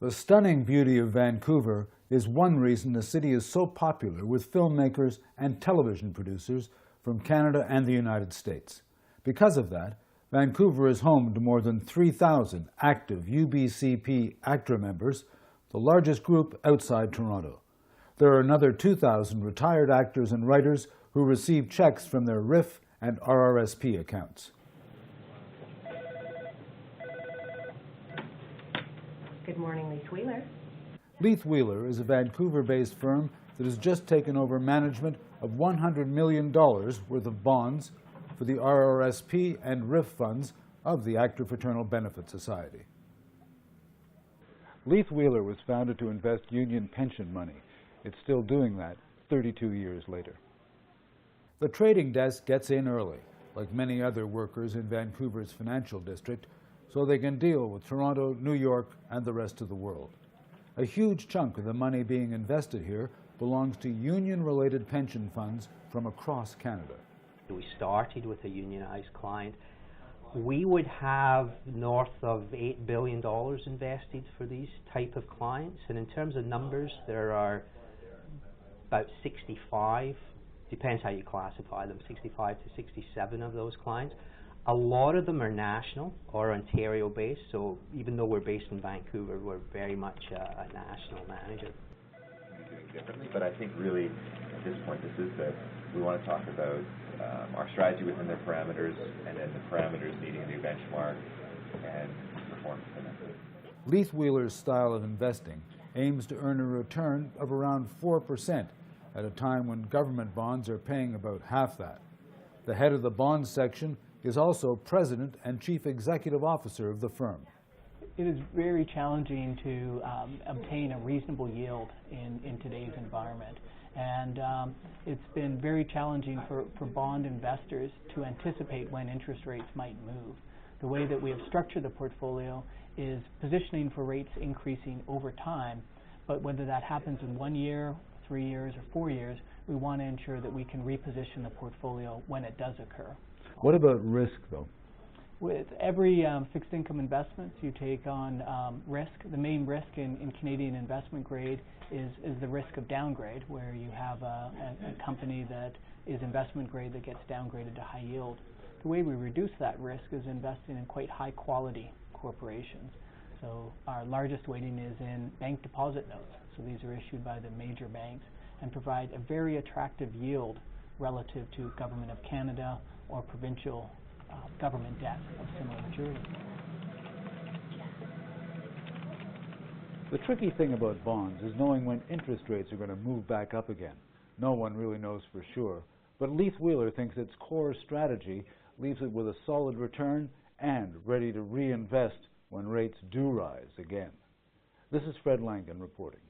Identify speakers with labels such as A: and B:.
A: The stunning beauty of Vancouver is one reason the city is so popular with filmmakers and television producers from Canada and the United States. Because of that, Vancouver is home to more than 3,000 active UBCP ACTRA members, the largest group outside Toronto. There are another 2,000 retired actors and writers who receive checks from their RIF and RRSP accounts.
B: Good morning, Leith Wheeler.
A: Leith Wheeler is a Vancouver-based firm that has just taken over management of $100 million worth of bonds for the RRSP and RIF funds of the Actor Fraternal Benefit Society. Leith Wheeler was founded to invest union pension money. It's still doing that 32 years later. The trading desk gets in early, like many other workers in Vancouver's financial district, so they can deal with Toronto, New York, and the rest of the world. A huge chunk of the money being invested here belongs to union-related pension funds from across Canada.
C: We started with a unionized client. We would have north of $8 billion invested for these type of clients, and in terms of numbers, there are about 65, depends how you classify them, 65 to 67 of those clients. A lot of them are national or Ontario based, so even though we're based in Vancouver, we're very much a national manager.
D: Doing differently, but I think really at this point we want to talk about our strategy within their parameters, and then the parameters needing a new benchmark and performance in it.
A: Leith Wheeler's style of investing aims to earn a return of around 4% at a time when government bonds are paying about half that. The head of the bonds section is also president and chief executive officer of the firm.
E: It is very challenging to obtain a reasonable yield in today's environment. And it's been very challenging for bond investors to anticipate when interest rates might move. The way that we have structured the portfolio is positioning for rates increasing over time, but whether that happens in 1 year, 3 years, or 4 years, we want to ensure that we can reposition the portfolio when it does occur.
A: What about risk, though?
E: With every fixed income investment, you take on risk. The main risk in Canadian investment grade is the risk of downgrade, where you have a company that is investment grade that gets downgraded to high yield. The way we reduce that risk is investing in quite high quality corporations. So our largest weighting is in bank deposit notes. So these are issued by the major banks and provide a very attractive yield relative to Government of Canada or provincial government debt of similar maturity.
A: The tricky thing about bonds is knowing when interest rates are going to move back up again. No one really knows for sure, but Leith Wheeler thinks its core strategy leaves it with a solid return and ready to reinvest when rates do rise again. This is Fred Langan reporting.